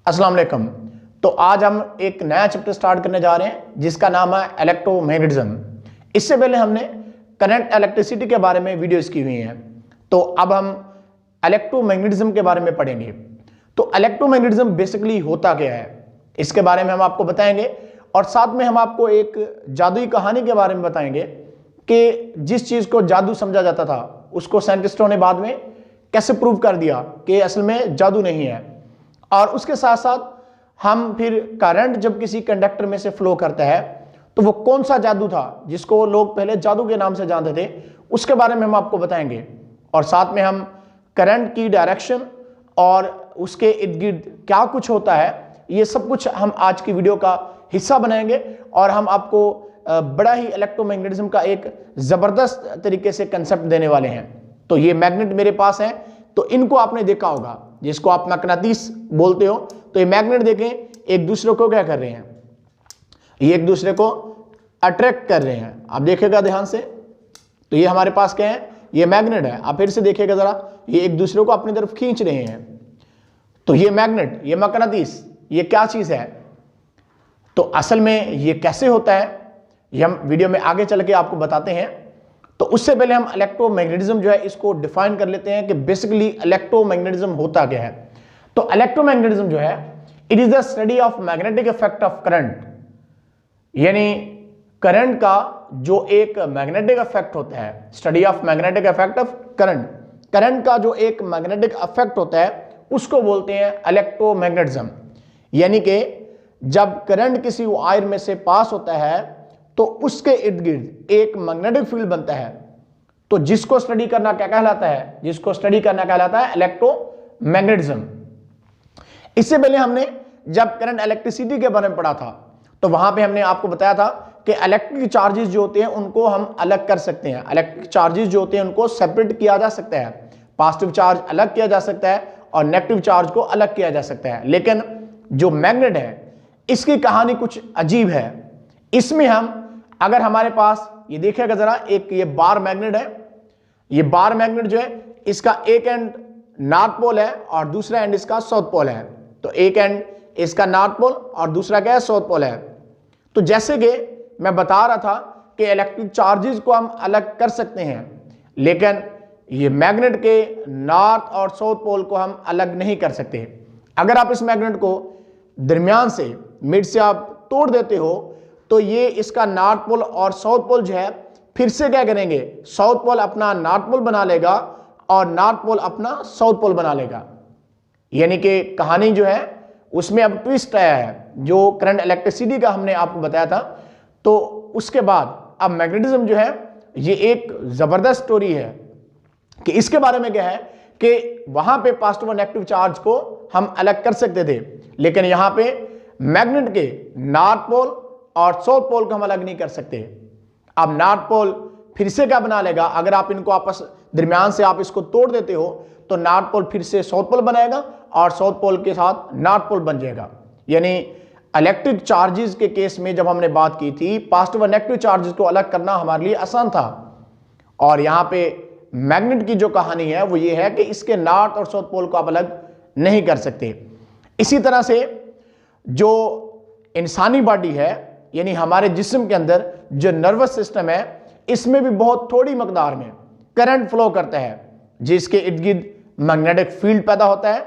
अस्सलाम वालेकुम। तो आज हम एक नया चैप्टर स्टार्ट करने जा रहे हैं जिसका नाम है इलेक्ट्रोमैग्नेटिज्म। इससे पहले हमने करंट इलेक्ट्रिसिटी के बारे में वीडियोस की हुई हैं, तो अब हम इलेक्ट्रोमैग्नेटिज्म के बारे में पढ़ेंगे। तो इलेक्ट्रोमैग्नेटिज्म बेसिकली होता क्या है, इसके बारे में हम आपको बताएंगे और साथ में हम आपको एक जादुई कहानी के बारे में बताएंगे कि जिस चीज़ को जादू समझा जाता था उसको साइंटिस्टों ने बाद में कैसे प्रूव कर दिया कि असल में जादू नहीं है। और उसके साथ साथ हम फिर करंट जब किसी कंडक्टर में से फ्लो करता है तो वो कौन सा जादू था जिसको लोग पहले जादू के नाम से जानते थे, उसके बारे में हम आपको बताएंगे। और साथ में हम करंट की डायरेक्शन और उसके इर्द गिर्द क्या कुछ होता है, ये सब कुछ हम आज की वीडियो का हिस्सा बनाएंगे और हम आपको बड़ा ही इलेक्ट्रोमैग्नेटिज्म का एक ज़बरदस्त तरीके से कंसेप्ट देने वाले हैं। तो ये मैग्नेट मेरे पास है, तो इनको आपने देखा होगा जिसको आप मकनातीस बोलते हो। तो ये मैग्नेट देखें, एक दूसरे को क्या कर रहे हैं, ये एक दूसरे को अट्रैक्ट कर रहे हैं। आप देखेगा ध्यान से, तो ये हमारे पास क्या है, ये मैग्नेट है। आप फिर से देखिएगा जरा, ये एक दूसरे को अपनी तरफ खींच रहे हैं। तो ये मैग्नेट, ये मकनातीस, ये क्या चीज है, तो असल में ये कैसे होता है ये हम वीडियो में आगे चल के आपको बताते हैं। तो उससे पहले हम इलेक्ट्रोमैग्नेटिज्म जो है इसको डिफाइन कर लेते हैं कि बेसिकली इलेक्ट्रोमैग्नेटिज्म होता क्या है। तो इलेक्ट्रोमैग्नेटिज्म जो है, it is the study of magnetic effect of current, यानी करंट का जो एक मैग्नेटिक इफेक्ट होता है, study of magnetic effect of current, current का जो एक मैग्नेटिक इफेक्ट होता है उसको बोलते हैं इलेक्ट्रोमैग्नेटिज्म। यानी कि जब करंट किसी वायर में से पास होता है तो उसके इर्द गिर्द एक मैग्नेटिक फील्ड बनता है। तो जिसको स्टडी करना क्या कहलाता है, जिसको स्टडी करना कहलाता है इलेक्ट्रोमैग्नेटिज्म। इससे पहले हमने जब करंट इलेक्ट्रिसिटी के बारे में पढ़ा था तो वहां पे हमने आपको बताया था कि इलेक्ट्रिक चार्जेस जो होते हैं उनको हम अलग कर सकते हैं। इलेक्ट्रिक चार्जेस जो होते हैं उनको सेपरेट किया जा सकता है, पॉजिटिव चार्ज अलग किया जा सकता है और नेगेटिव चार्ज को अलग किया जा सकता है। लेकिन जो मैग्नेट है इसकी कहानी कुछ अजीब है। इसमें हम अगर हमारे पास ये देखिएगा जरा, एक ये बार मैग्नेट है, ये बार मैग्नेट जो है इसका एक एंड नॉर्थ पोल है और दूसरा एंड इसका साउथ पोल है। तो एक एंड इसका नॉर्थ पोल और दूसरा क्या है, साउथ पोल है। तो जैसे कि मैं बता रहा था कि इलेक्ट्रिक चार्जेस को हम अलग कर सकते हैं, लेकिन ये मैग्नेट के नॉर्थ और साउथ पोल को हम अलग नहीं कर सकते। अगर आप इस मैग्नेट को दरमियान से, मिड से आप तोड़ देते हो तो ये इसका नॉर्थ पोल और साउथ पोल जो है फिर से क्या करेंगे, साउथ पोल अपना नॉर्थ पोल बना लेगा और नॉर्थ पोल अपना साउथ पोल बना लेगा। यानी कि कहानी जो है उसमें अब ट्विस्ट आया है, जो करंट इलेक्ट्रिसिटी का हमने आपको बताया था। तो उसके बाद अब मैग्नेटिज्म जो है ये एक जबरदस्त स्टोरी है कि इसके बारे में क्या है कि वहां पे पॉजिटिव और नेगेटिव चार्ज को हम अलग कर सकते थे, लेकिन यहां पे मैग्नेट के नॉर्थ पोल और साउथ पोल को हम अलग नहीं कर सकते। अब नॉर्थ पोल फिर से क्या बना लेगा, अगर आप इनको आपस दरमियान से आप इसको तोड़ देते हो तो नॉर्थ पोल फिर से साउथ पोल बनाएगा और साउथ पोल के साथ नॉर्थ पोल बन जाएगा। यानी इलेक्ट्रिक चार्जेस के केस में जब हमने बात की थी, पॉजिटिव और नेगेटिव चार्जेस को अलग करना हमारे लिए आसान था। और यहाँ पे मैग्नेट की जो कहानी है वो ये है कि इसके नॉर्थ और साउथ पोल को आप अलग नहीं कर सकते। इसी तरह से जो इंसानी बॉडी है, यानी हमारे जिस्म के अंदर जो नर्वस सिस्टम है, इसमें भी बहुत थोड़ी मकदार में करंट फ्लो करता है, जिसके इर्द गिर्द मैग्नेटिक फील्ड पैदा होता है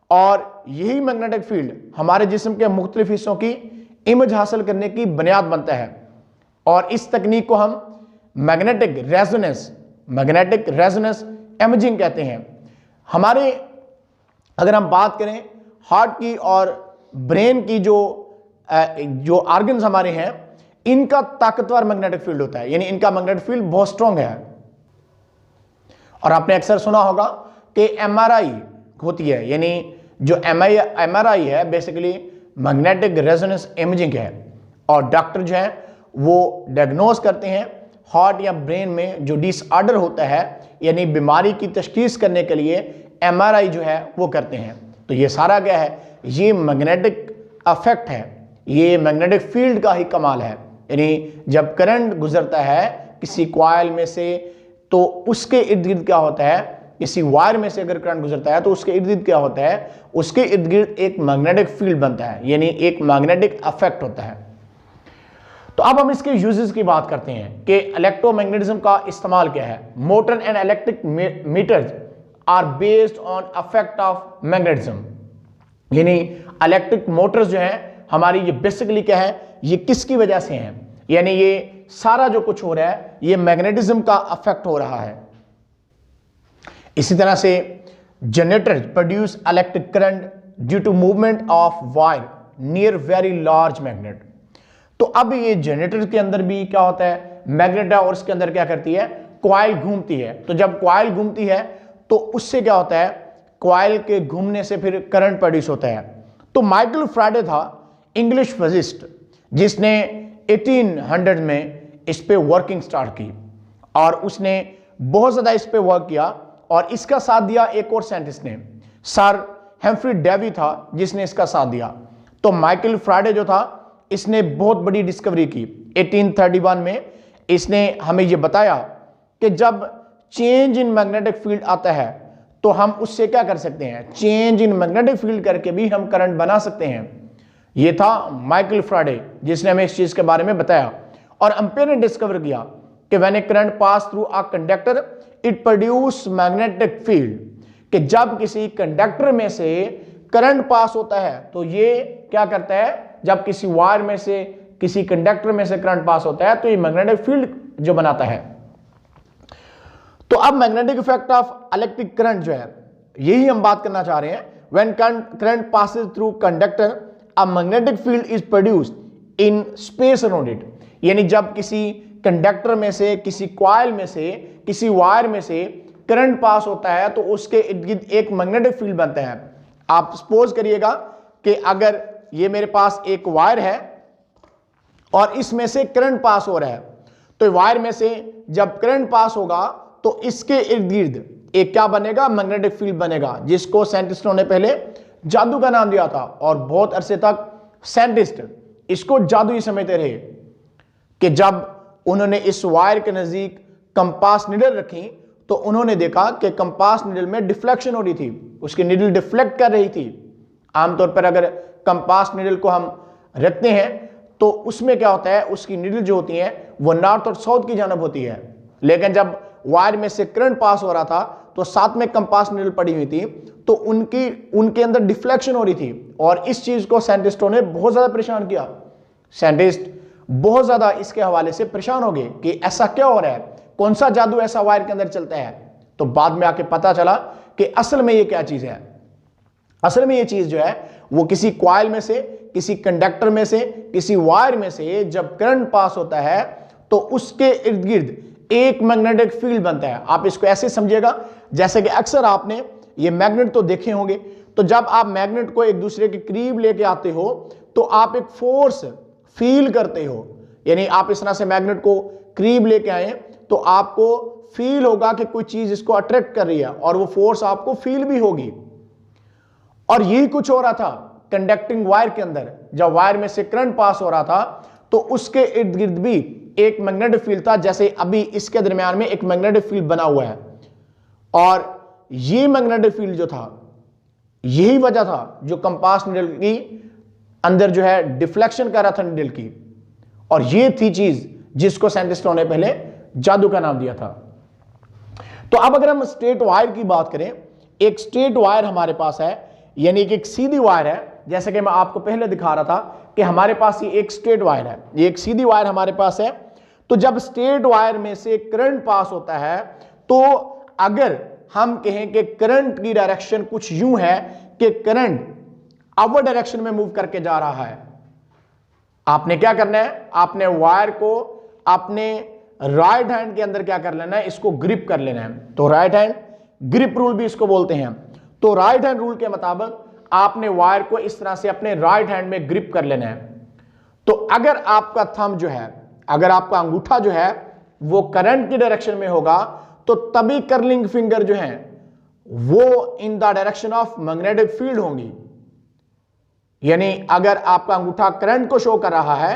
और यही मैग्नेटिक फील्ड हमारे जिस्म के मुख्तलिफ हिस्सों की इमेज हासिल करने की बुनियाद बनता है। और इस तकनीक को हम मैग्नेटिक रेजोनेंस इमेजिंग कहते हैं। हमारे अगर हम बात करें हार्ट की और ब्रेन की, जो ऑर्गन्स हमारे हैं, इनका ताकतवर मैग्नेटिक फील्ड होता है, यानी इनका मैग्नेटिक फील्ड बहुत स्ट्रांग है। और आपने अक्सर सुना होगा कि एमआरआई होती है, यानी जो एमआरआई है बेसिकली मैग्नेटिक रेजोनेंस इमेजिंग है। और डॉक्टर जो है वो डायग्नोज करते हैं हार्ट या ब्रेन में जो डिसऑर्डर होता है, यानी बीमारी की तशखीस करने के लिए एमआरआई जो है वो करते हैं। तो ये सारा क्या है, ये मैग्नेटिक अफेक्ट है, ये मैग्नेटिक फील्ड का ही कमाल है। यानी जब करंट गुजरता है किसी कॉइल में से तो उसके इर्द गिर्द क्या होता है किसी वायर में से अगर करंट गुजरता है तो उसके इर्द गिर्द क्या होता है, उसके इर्द गिर्द एक मैग्नेटिक फील्ड बनता है, यानी एक मैग्नेटिक इफेक्ट होता है। तो अब हम इसके यूजेस की बात करते हैं कि इलेक्ट्रोमैग्नेटिज्म का इस्तेमाल क्या है। Motor and electric meters are based on effect of magnetism, यानी इलेक्ट्रिक मोटर्स जो है हमारी, ये बेसिकली क्या है, ये किसकी वजह से हैं, यानी ये सारा जो कुछ हो रहा है ये मैग्नेटिज्म का इफेक्ट हो रहा है। इसी तरह से generators produce electric current due to movement of wire near very large magnet. तो अब ये जनरेटर के अंदर भी क्या होता है, मैग्नेट है और उसके अंदर क्या करती है, कॉइल घूमती है। तो जब कॉइल घूमती है तो उससे क्या होता है, कॉइल के घूमने से फिर करंट प्रोड्यूस होता है। तो माइकल फ्राडे था इंग्लिश फिजिस्ट, जिसने 1800 में इस पे वर्किंग स्टार्ट की और उसने बहुत ज्यादा इस पे वर्क किया और इसका साथ दिया एक और साइंटिस्ट ने, सर हेम्फ्री डेवी था जिसने इसका साथ दिया। तो माइकल फ्राडे जो था इसने बहुत बड़ी डिस्कवरी की 1831 में। इसने हमें यह बताया कि जब चेंज इन मैग्नेटिक फील्ड आता है तो हम उससे क्या कर सकते हैं, चेंज इन मैग्नेटिक फील्ड करके भी हम करंट बना सकते हैं। यह था माइकल फ्राडे जिसने हमें इस चीज के बारे में बताया। और एम्पियर ने डिस्कवर किया कि when A current pass through a conductor it produce magnetic field, कि जब किसी कंडक्टर में से करंट पास होता है तो ये क्या करता है, जब किसी वायर में से, किसी कंडक्टर में से करंट पास होता है तो ये मैग्नेटिक फील्ड जो बनाता है। तो अब magnetic effect of electric current जो है, यही हम बात करना चाह रहे हैं। When current passes through conductor a magnetic field is produced in space around it, यानी जब किसी कंडक्टर में से, किसी कॉइल में से, किसी वायर में से करंट पास होता है तो उसके इर्द गिर्द एक मैग्नेटिक फील्ड बनता है। आप सपोज करिएगा कि अगर ये मेरे पास एक वायर है और इसमें से करंट पास हो रहा है, तो वायर में से जब करंट पास होगा तो इसके इर्द गिर्द एक क्या बनेगा, मैग्नेटिक फील्ड बनेगा, जिसको साइंटिस्टों ने पहले जादू का नाम दिया था और बहुत अरसे तक साइंटिस्ट इसको जादू ही समझते रहे। कि जब उन्होंने इस वायर के नजदीक कंपास नीडल रखी तो उन्होंने देखा कि कंपास नीडल में डिफ्लेक्शन हो रही थी, उसकी नीडल डिफ्लेक्ट कर रही थी। आमतौर पर अगर कंपास नीडल को हम रखते हैं तो उसमें क्या होता है, उसकी नीडल जो होती है वो नॉर्थ और साउथ की जानब होती है, लेकिन जब वायर में से करंट पास हो रहा था तो साथ में कंपास नीडल पड़ी हुई थी तो उनके अंदर डिफ्लेक्शन हो रही थी। और इस चीज को साइंटिस्टों ने बहुत ज्यादा परेशान किया। साइंटिस्ट बहुत ज्यादा इसके हवाले से परेशान हो गए कि ऐसा क्या हो रहा है, कौन सा जादू ऐसा वायर के अंदर चलता है। तो बाद में आके पता चला कि असल में ये क्या चीज है। असल में ये चीज जो है वो किसी कॉइल में से, किसी कंडक्टर में से, किसी वायर में से जब करंट पास होता है तो उसके इर्द गिर्द एक मैग्नेटिक फील्ड बनता है। आप इसको ऐसे समझिएगा जैसे कि अक्सर आपने ये मैग्नेट तो देखे होंगे, तो जब आप मैग्नेट को एक दूसरे के करीब लेके आते हो तो आप एक फोर्स फील करते हो, यानी आप इस तरह से मैग्नेट को करीब लेके आए तो आपको फील होगा कि कोई चीज इसको अट्रैक्ट कर रही है और वो फोर्स आपको फील भी होगी। और यही कुछ हो रहा था कंडक्टिंग वायर के अंदर। जब वायर में से करंट पास हो रहा था तो उसके इर्द गिर्द भी एक मैग्नेटिक फील्ड था, जैसे अभी इसके दरमियान में एक मैग्नेटिक फील्ड बना हुआ है। और ये मैग्नेटिक फील्ड जो था, यही वजह था जो कंपास नीडल की अंदर जो है डिफ्लेक्शन कर रहा था नीडल की। और ये थी चीज जिसको साइंटिस्टों ने पहले जादू का नाम दिया था। तो अब अगर हम स्ट्रेट वायर की बात करें, एक स्ट्रेट वायर हमारे पास है, यानी कि एक सीधी वायर है। जैसे कि मैं आपको पहले दिखा रहा था कि हमारे पास ये एक स्ट्रेट वायर है, ये एक सीधी वायर हमारे पास है। तो जब स्ट्रेट वायर में से करंट पास होता है तो अगर हम कहें कि करंट की डायरेक्शन कुछ यूं है कि करंट अपवर्ड डायरेक्शन में मूव करके जा रहा है, आपने क्या करना है, आपने वायर को अपने राइट हैंड के अंदर क्या कर लेना है, इसको ग्रिप कर लेना है। तो राइट हैंड ग्रिप रूल भी इसको बोलते हैं। तो राइट हैंड रूल के मुताबिक आपने वायर को इस तरह से अपने राइट हैंड में ग्रिप कर लेना है। तो अगर आपका थंब जो है, अगर आपका अंगूठा जो है वो करंट की डायरेक्शन में होगा तो तभी कर्लिंग फिंगर जो है वो in the direction of magnetic field होंगी। यानी अगर आपका अंगूठा करंट को शो कर रहा है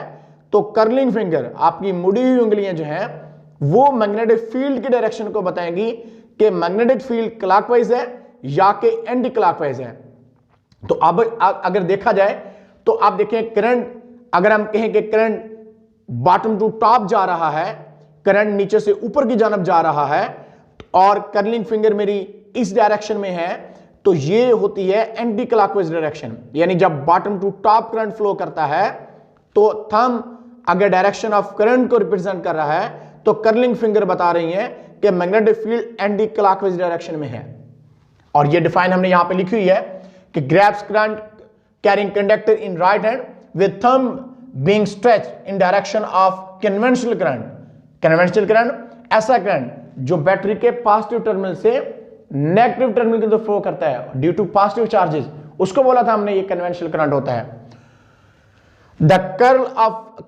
तो कर्लिंग फिंगर, आपकी मुड़ी हुई उंगलियां जो हैं वो मैग्नेटिक फील्ड की डायरेक्शन को बताएंगी कि मैग्नेटिक फील्ड क्लॉकवाइज है या कि एंटी क्लॉकवाइज है। तो अब अगर देखा जाए तो आप देखें करंट, अगर हम कहें कि करंट बॉटम टू टॉप जा रहा है, करंट नीचे से ऊपर की जानब जा रहा है और कर्लिंग फिंगर मेरी इस डायरेक्शन में है, तो ये होती है एंटी क्लॉकवाइज डायरेक्शन। यानी जब bottom to top current flow करता है तो थंब अगर डायरेक्शन ऑफ करंट को रिप्रेजेंट कर रहा है तो कर्लिंग फिंगर बता रही है कि magnetic field anti clockwise direction में है। और ये डिफाइन हमने यहां पे लिखी हुई है कि grabs current carrying conductor in right hand with thumb being stretched in direction of conventional current. Conventional current ऐसा करंट जो बैटरी के पॉजिटिव टर्मिनल से नेगेटिव टर्मिनल की तरफ फ्लो करता है ड्यू टू पॉजिटिव चार्जेस, उसको बोला था हमने ये कन्वेंशनल करंट होता है। The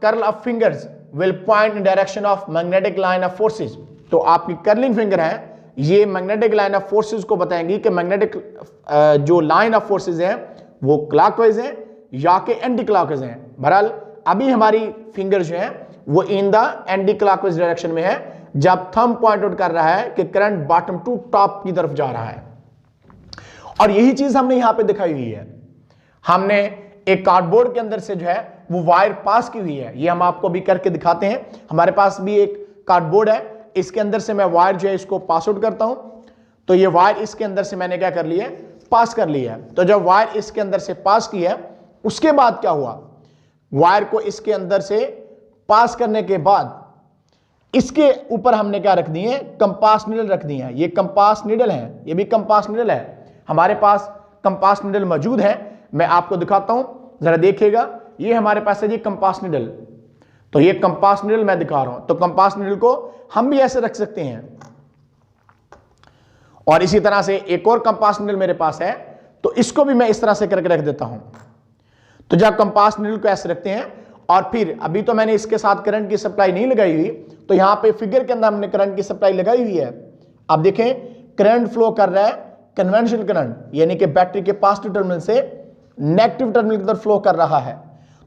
curl of fingers will point in direction of magnetic line of forces. तो आपकी कर्लिंग फिंगर है, ये मैग्नेटिक लाइन ऑफ फोर्सेस को बताएंगी कि मैग्नेटिक जो लाइन ऑफ फोर्सेस है वो क्लॉकवाइज है या कि एंटी क्लॉकवाइज है। बहरहाल अभी हमारी फिंगर जो है वो in the anti clockwise direction में है जब थंब पॉइंट आउट कर रहा है कि करंट बॉटम टू टॉप की तरफ जा रहा है। और यही चीज हमने यहां पे दिखाई हुई है। हमने एक कार्डबोर्ड के अंदर से जो है वो वायर पास की हुई है, ये हम आपको भी करके दिखाते हैं। हमारे पास भी एक कार्डबोर्ड है, इसके अंदर से मैं वायर जो है इसको पास आउट करता हूं, तो ये वायर इसके अंदर से मैंने क्या कर लिया है, पास कर लिया है। तो जब वायर इसके अंदर से पास किया उसके बाद क्या हुआ, वायर को इसके अंदर से पास करने के बाद इसके ऊपर हमने क्या रख दिए, कंपास नीडल रख दिए हैं। ये कंपास नीडल है, ये भी कंपास नीडल है, हमारे पास कंपास नीडल मौजूद है। मैं आपको दिखाता हूं, जरा देखिएगा, ये हमारे पास है जी कंपास नीडल। तो ये कंपास नीडल मैं दिखा रहा हूं। तो कंपास नीडल को हम भी ऐसे रख सकते हैं और इसी तरह से एक और कंपास नीडल मेरे पास है, तो इसको भी मैं इस तरह से करके रख देता हूं। तो जब कंपास नीडल को ऐसे रखते हैं और फिर अभी तो मैंने इसके साथ करंट की सप्लाई नहीं लगाई हुई, तो यहां पे फिगर के अंदर हमने करंट की सप्लाई लगाई हुई है। आप देखें करंट फ्लो कर रहा है कन्वेंशनल करंट, यानी कि बैटरी के पॉजिटिव टर्मिनल से नेगेटिव टर्मिनल की तरफ फ्लो कर रहा है।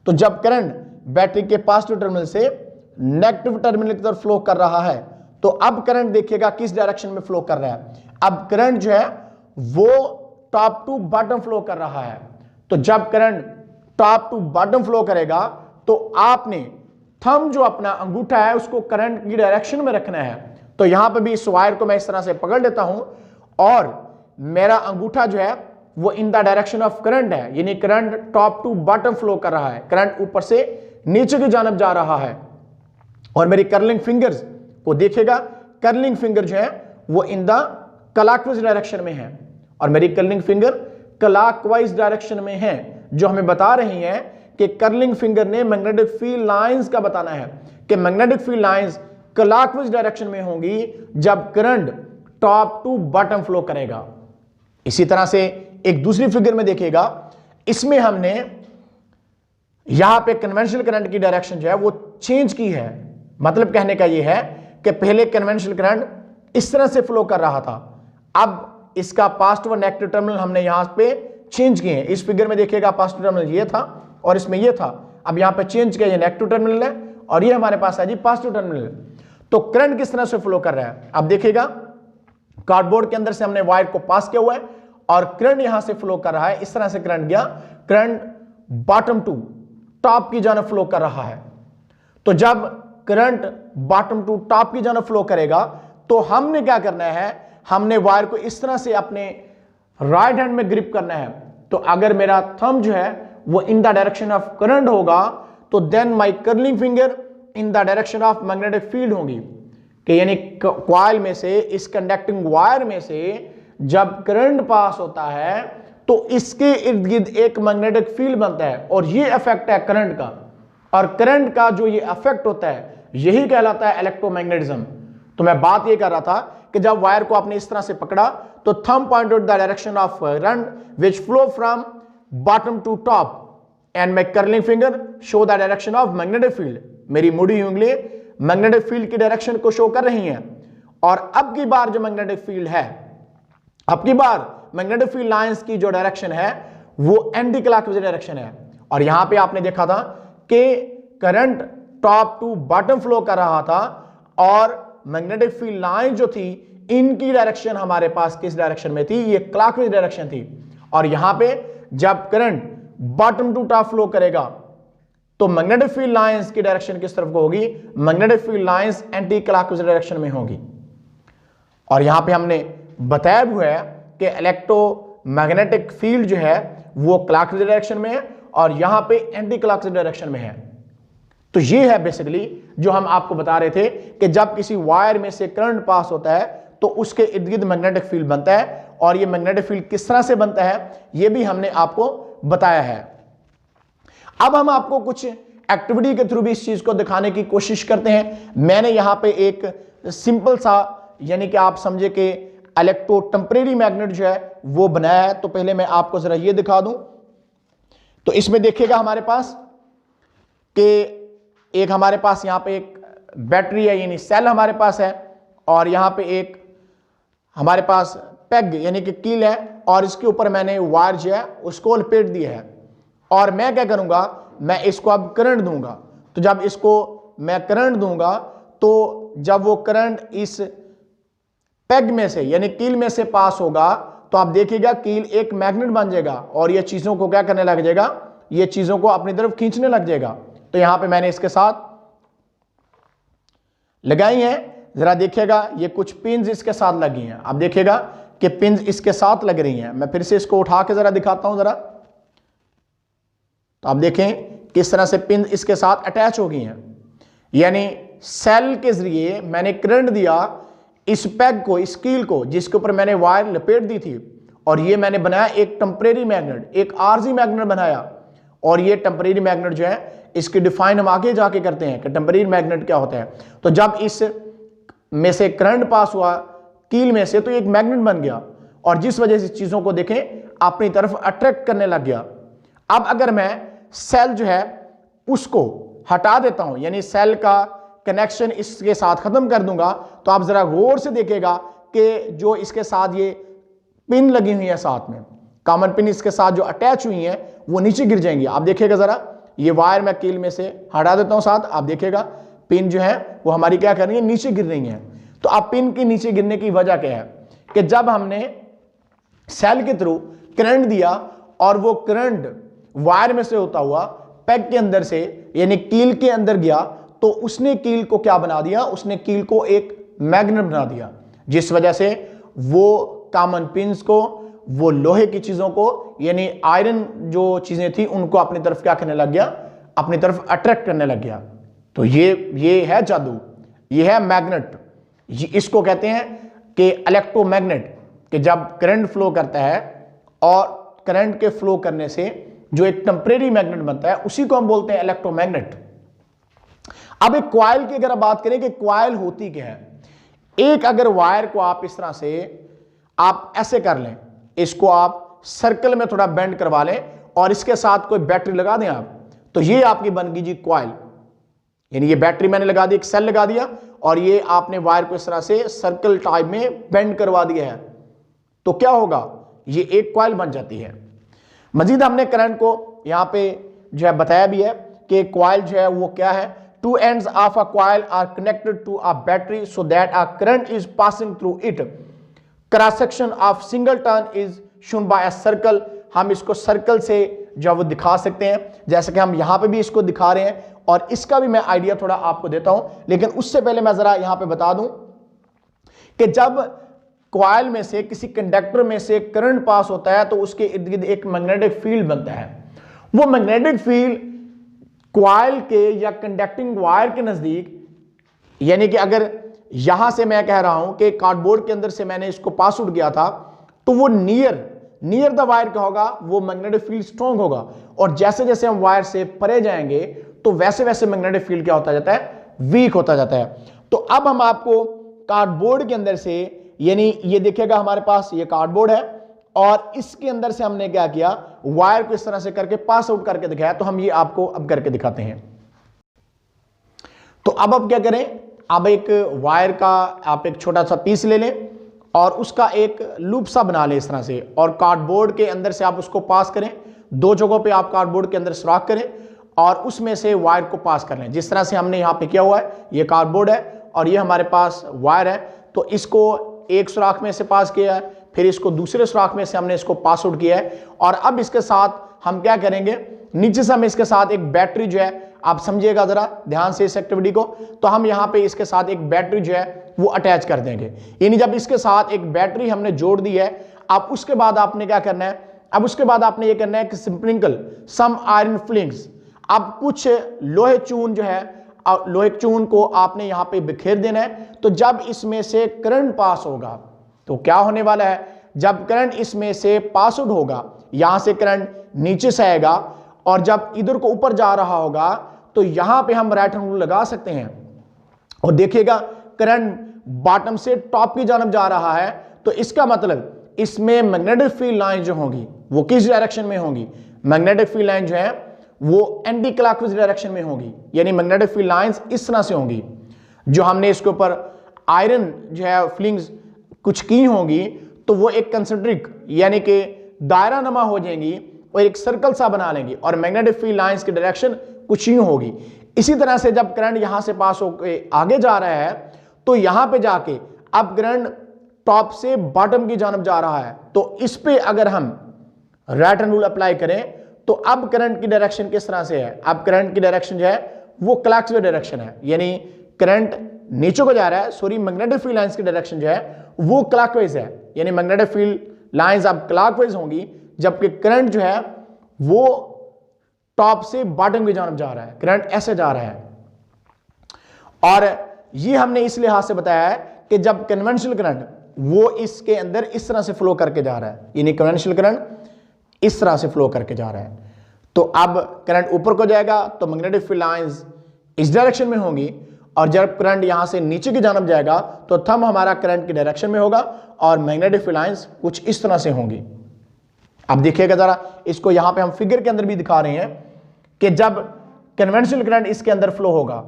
तो जब करंट बैटरी के पॉजिटिव टर्मिनल से नेगेटिव टर्मिनल की तरफ फ्लो कर रहा है तो अब करंट देखिएगा किस डायरेक्शन में फ्लो कर रहा है। अब करंट जो है वो टॉप टू बॉटम फ्लो कर रहा है। तो जब current top to bottom flow करेगा तो आपने थंब जो अपना अंगूठा है उसको करंट की डायरेक्शन में रखना है। तो यहां पे भी इस वायर को मैं इस तरह से पकड़ लेता हूं और मेरा अंगूठा जो है वो in the direction of current है, यानी current top to bottom flow कर रहा है, करंट ऊपर से नीचे की जानब जा रहा है। और मेरी कर्लिंग फिंगर्स को देखेगा, कर्लिंग फिंगर जो है वो इन द क्लॉकवाइज डायरेक्शन में है और मेरी कर्लिंग फिंगर क्लॉकवाइज डायरेक्शन में है, जो हमें बता रही है कि कर्लिंग फिंगर ने मैग्नेटिक फील्ड लाइंस का बताना है कि magnetic field lines clockwise direction में होंगी जब current top to bottom flow करेगा। इसी तरह से एक दूसरी फिगर में देखिएगा, इसमें हमने यहां पे कन्वेंशनल करंट की डायरेक्शन जो है वो चेंज की है। मतलब कहने का ये है कि पहले कन्वेंशनल करंट इस तरह से फ्लो कर रहा था, अब इसका पॉजिटिव और नेगेटिव टर्मिनल हमने यहां पे चेंज किए हैं। इस फिगर में देखिएगा पॉजिटिव टर्मिनल ये था और इसमें ये था, अब यहां पे चेंज किया, ये नेगेटिव टर्मिनल है और ये हमारे पास है जी पॉजिटिव टर्मिनल। तो करंट किस तरह से फ्लो कर रहा है, अब देखिएगा कार्डबोर्ड के अंदर से हमने वायर को पास किया हुआ है और करंट यहां से फ्लो कर रहा है, इस तरह से करंट गया, करंट बॉटम टू टॉप की जानब फ्लो कर रहा है। तो जब करंट बॉटम टू टॉप की जानब फ्लो करेगा तो हमने क्या करना है, हमने वायर को इस तरह से अपने राइट हैंड में ग्रिप करना है। तो अगर मेरा थंब जो है वो in the direction of current होगा तो then my curling finger in the direction of magnetic field होगी, कि यानी कॉइल में से, इस कंडक्टिंग वायर में से जब करंट पास होता है तो इसके इर्द गिर्द एक मैग्नेटिक फील्ड बनता है और ये इफेक्ट है करंट का। और करंट का जो ये इफेक्ट होता है यही कहलाता है इलेक्ट्रोमैग्नेटिज्म। तो मैं बात ये कर रहा था कि जब वायर को आपने इस तरह से पकड़ा तो thumb point out the direction of current which flow from bottom to top and my curling finger show the direction of magnetic field. मेरी मुड़ी हुई उंगली मैग्नेटिक फील्ड की डायरेक्शन को शो कर रही हैं। और अब की बार जो मैग्नेटिक फील्ड है, अब की बार मैग्नेटिक फील्ड लाइंस की जो डायरेक्शन है वो एंटी क्लॉकवाइज डायरेक्शन है। और यहां पे आपने देखा था कि current top to bottom flow कर रहा था और मैग्नेटिक फील्ड लाइन जो थी इनकी डायरेक्शन हमारे पास किस डायरेक्शन में थी, ये क्लॉकवाइज डायरेक्शन थी। और यहां पे जब current bottom to top flow करेगा तो मैग्नेटिक फील्ड लाइंस की डायरेक्शन किस तरफ को होगी, magnetic field lines anti clockwise direction में होगी। और यहां पे हमने बताया हुआ है कि इलेक्ट्रोमैग्नेटिक फील्ड जो है वो क्लॉकवाइज डायरेक्शन में है और यहां पे एंटी क्लॉकवाइज डायरेक्शन में है। तो ये है बेसिकली जो हम आपको बता रहे थे कि जब किसी वायर में से करंट पास होता है तो उसके इर्द गिर्द मैग्नेटिक फील्ड बनता है। और ये मैग्नेटिक फील्ड किस तरह से बनता है ये भी हमने आपको बताया है। अब हम आपको कुछ एक्टिविटी के थ्रू भी इस चीज को दिखाने की कोशिश करते हैं। मैंने यहां पे एक सिंपल सा यानी कि आप समझे कि इलेक्ट्रो टेम्परेरी मैग्नेट जो है वो बनाया है। तो पहले मैं आपको जरा ये दिखा दूं। तो इसमें देखिएगा हमारे पास कि एक हमारे पास यहां पे एक बैटरी है यानी सेल हमारे पास है और यहां पे एक हमारे पास पेग यानी कि कील है और इसके ऊपर मैंने वायर जो है उसको लपेट दिया है। और मैं क्या करूंगा, मैं इसको अब करंट दूंगा। तो जब इसको मैं करंट दूंगा तो जब वो करंट इस पेग में से यानी कील में से पास होगा तो आप देखिएगा कील एक मैग्नेट बन जाएगा और ये चीजों को क्या करने लग जाएगा, ये चीजों को अपनी तरफ खींचने लग जाएगा। तो यहां पे मैंने इसके साथ लगाई हैं, जरा देखिएगा ये कुछ पिंस इसके साथ लगी हैं। आप देखिएगा कि पिंस इसके साथ लग रही हैं। मैं फिर से इसको उठा के जरा दिखाता हूं जरा। तो आप देखें किस तरह से पिन इसके साथ अटैच हो गई हैं। यानी सेल के जरिए मैंने करंट दिया इस पैग को, इस कील को जिसके ऊपर मैंने वायर लपेट दी थी और ये मैंने बनाया एक टेम्परेरी मैग्नेट, एक आरजी मैग्नेट बनाया। और ये टेम्परेरी मैग्नेट जो है इसकी डिफाइन हम आगे जाके करते हैं कि टेम्परेरी मैग्नेट क्या होता है। तो जब इस में से करंट पास हुआ कील में से तो एक मैग्नेट बन गया और जिस वजह से चीजों को देखें अपनी तरफ अट्रैक्ट करने लग गया। अब अगर मैं सेल जो है उसको हटा देता हूं यानी सेल का कनेक्शन इसके साथ खत्म कर दूंगा तो आप जरा गौर से देखिएगा कि जो इसके साथ ये पिन लगी हुई है साथ में कॉमन पिन इसके साथ जो अटैच हुई है वो नीचे गिर जाएंगी। आप देखिएगा जरा ये वायर मैं कील में से हटा देता हूं साथ, आप देखिएगा पिन जो है वो हमारी क्या कर रही है, नीचे गिर रही है। तो अब पिन के नीचे गिरने की वजह क्या है कि जब हमने सेल के थ्रू करंट दिया और वो करंट वायर में से होता हुआ पैग के अंदर से यानी कील के अंदर गया तो उसने कील को क्या बना दिया, उसने कील को एक मैग्नेट बना दिया जिस वजह से वो कॉमन पिन्स को, वो लोहे की चीजों को यानी आयरन जो चीजें थी उनको अपनी तरफ क्या करने लग गया, अपनी तरफ अट्रैक्ट करने लग गया। तो ये है जादू, ये है मैग्नेट। इसको कहते हैं कि इलेक्ट्रोमैग्नेट कि जब करंट फ्लो करता है और करंट के फ्लो करने से जो एक टेम्परेरी मैग्नेट बनता है उसी को हम बोलते हैं इलेक्ट्रोमैग्नेट। अब एक कॉइल की अगर बात करें कि कॉइल होती क्या है, एक अगर वायर को आप इस तरह से आप ऐसे कर लें, इसको आप सर्कल में थोड़ा बेंड करवा लें और इसके साथ कोई बैटरी लगा दें आप, तो ये आपकी बन गई जी कॉइल। यानी ये बैटरी मैंने लगा दी, एक सेल लगा दिया और ये आपने वायर को इस तरह से सर्कल टाइप में बेंड करवा दिया है तो क्या होगा, ये एक कॉइल बन जाती है। मजीद हमने करंट को यहां पे जो है बताया भी है कि कॉइल जो है वो क्या है, two ends of a coil are connected to a battery so that a current is passing through it. Cross section of single turn is shown by a circle. हम इसको सर्कल से जो वो दिखा सकते हैं जैसे कि हम यहां पे भी इसको दिखा रहे हैं और इसका भी मैं आइडिया थोड़ा आपको देता हूं। लेकिन उससे पहले मैं जरा यहां पे बता दूं कि जब कॉइल में से किसी कंडक्टर में से करंट पास होता है तो उसके इर्द गिर्द एक मैग्नेटिक फील्ड बनता है। वो मैग्नेटिक फील्ड कॉइल के या कंडक्टिंग वायर के नजदीक, यानी कि अगर यहां से मैं कह रहा हूं कि कार्डबोर्ड के अंदर से मैंने इसको पास आउट किया था तो वो नियर द वायर क्या होगा, वो मैग्नेटिक फील्ड स्ट्रॉन्ग होगा। और जैसे जैसे हम वायर से परे जाएंगे तो वैसे वैसे मैग्नेटिक फील्ड क्या होता जाता है, वीक होता जाता है। तो अब हम आपको कार्डबोर्ड के अंदर से, यानी ये देखिएगा हमारे पास ये कार्डबोर्ड है और इसके अंदर से हमने क्या किया, वायर को इस तरह से करके पास आउट करके दिखाया। तो हम ये आपको अब करके दिखाते हैं। तो अब क्या करें, अब एक वायर का आप एक छोटा सा पीस ले लें और उसका एक लूप सा बना लें इस तरह से और कार्डबोर्ड के अंदर से आप उसको पास करें। दो जगहों पे आप कार्डबोर्ड के अंदर सुराख करें और उसमें से वायर को पास कर लें जिस तरह से हमने यहाँ पे किया हुआ है। ये कार्डबोर्ड है और ये हमारे पास वायर है। तो इसको एक सुराख में से पास किया है, फिर इसको दूसरे सुराख में से हमने इसको पास आउट किया है, और अब इसके साथ हम क्या करेंगे, नीचे से हम इसके साथ एक बैटरी जो है, आप समझिएगा जरा ध्यान से इस एक्टिविटी को, तो हम यहाँ पे इसके साथ एक बैटरी जो है वो अटैच कर देंगे। यानी जब इसके साथ एक बैटरी हमने जोड़ दी है, अब उसके बाद आपने क्या करना है, अब उसके बाद आपने ये करना है कि स्प्रिंकल सम आयरन फ्लिंग्स, अब कुछ लोहे चून जो है, लोहे चून को आपने यहाँ पे बिखेर देना है। तो जब इसमें से करंट पास होगा तो क्या होने वाला है, जब करंट इसमें से पास आउट होगा, यहां से करंट नीचे से आएगा, और जब इधर को ऊपर जा रहा होगा तो यहां पे हम राइट हैंड रूल लगा सकते हैं, और देखिएगा करंट बॉटम से टॉप की जानब जा रहा है, तो इसका मतलब इसमें मैग्नेटिक फील्ड लाइन जो होंगी वो किस डायरेक्शन में होंगी, मैग्नेटिक फील्ड लाइन जो है वो एंटी क्लॉकवाइज डायरेक्शन में होगी, यानी मैग्नेटिक फील्ड लाइंस इस तरह से होंगी। जो हमने इसके ऊपर आयरन जो है फ्लिंग्स कुछ की होंगी, तो वो एक कंसेंट्रिक यानी कि दायरा नमा हो जाएंगी और एक सर्कल सा बना लेंगी, और मैग्नेटिक फील्ड लाइंस की डायरेक्शन कुछ यूं होगी। इसी तरह से जब करंट यहां से पास होकर आगे जा रहा है, तो यहां पे जाके अब करंट टॉप से बॉटम की जानब जा रहा है, तो इस पे अगर हम राइट हैंड रूल अप्लाई करें तो अब करंट की डायरेक्शन किस तरह से है, अब करंट की डायरेक्शन जो है वो क्लॉकवाइज डायरेक्शन है, यानी करंट नीचे को जा रहा है, सॉरी मैग्नेटिक फील्ड लाइंस की डायरेक्शन जो है वो क्लॉकवाइज है, यानी मैग्नेटिक फील्ड लाइंस अब क्लॉकवाइज होंगी, जबकि करंट जो है वो टॉप से बॉटम की जानब जा रहा है, करंट ऐसे जा रहा है। और ये हमने इस लिहाज से बताया है कि जब कन्वेंशनल करंट वो इसके अंदर इस तरह से फ्लो करके जा रहा है, यानी कन्वेंशनल करंट इस तरह से फ्लो करके जा रहा है, तो अब करंट ऊपर को जाएगा तो मैग्नेटिक फील्ड लाइंस इस डायरेक्शन में होंगी, और जब करंट यहां से नीचे की जानब जाएगा तो थंब हमारा करंट की डायरेक्शन में होगा, और मैग्नेटिक फील्ड लाइंस कुछ इस तरह से होंगी। अब देखिएगा जरा, इसको यहां पे हम फिगर के अंदर भी दिखा रहे हैं कि जब कन्वेंशनल करंट इसके अंदर फ्लो होगा,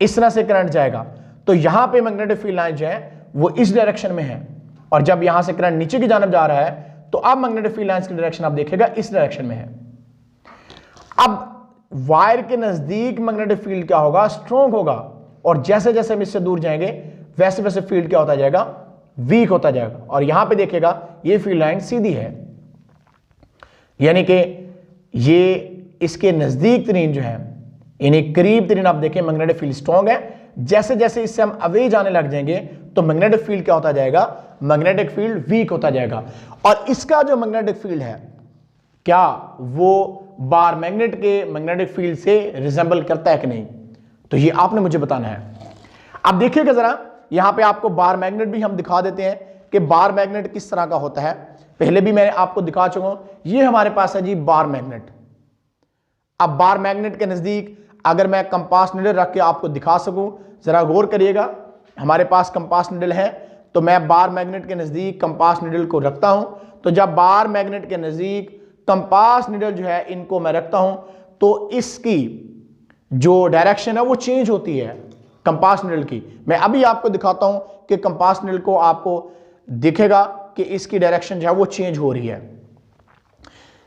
इस तरह से करंट जाएगा, तो यहां पे मैग्नेटिक फील्ड लाइन जो है वो इस डायरेक्शन में है, और जब यहां से करंट नीचे की जानब जा रहा है तो अब मैग्नेटिक फील्ड लाइंस की डायरेक्शन आप देखिएगा इस डायरेक्शन में है। अब वायर के नजदीक मैग्नेटिक फील्ड क्या होगा, स्ट्रॉन्ग होगा, और जैसे जैसे हम इससे दूर जाएंगे वैसे वैसे फील्ड क्या होता जाएगा, वीक होता जाएगा। और यहां पे देखिएगा ये फील्ड लाइन सीधी है, यानी कि ये इसके नजदीक तरीन जो है, यानी करीब तरीन आप देखें मैग्नेटिक फील्ड स्ट्रॉन्ग है। जैसे जैसे इससे हम अवे जाने लग जाएंगे तो मैग्नेटिक फील्ड क्या होता जाएगा, मैग्नेटिक फील्ड वीक होता जाएगा। और इसका जो मैग्नेटिक फील्ड है क्या वो बार मैग्नेट के मैग्नेटिक फील्ड से रिजेंबल करता है कि नहीं, तो ये आपने मुझे बताना है। अब देखिएगा जरा, यहां पे आपको बार मैग्नेट भी हम दिखा देते हैं कि बार मैग्नेट किस तरह का होता है। पहले भी मैंने आपको दिखा चुका हूं, ये हमारे पास है जी बार मैग्नेट। अब बार मैग्नेट के नजदीक अगर मैं कंपास नीडल रख के आपको दिखा सकूं, जरा गौर करिएगा, हमारे पास कंपास नीडल है, तो मैं बार मैग्नेट के नजदीक कंपास नीडल को रखता हूं, तो जब बार मैग्नेट के नजदीक कंपास नीडल जो है इनको मैं रखता हूं, तो इसकी जो डायरेक्शन है वो चेंज होती है कंपास नीडल की। मैं अभी आपको दिखाता हूं कि कंपास नीडल को आपको दिखेगा कि इसकी डायरेक्शन जो है वो चेंज हो रही है।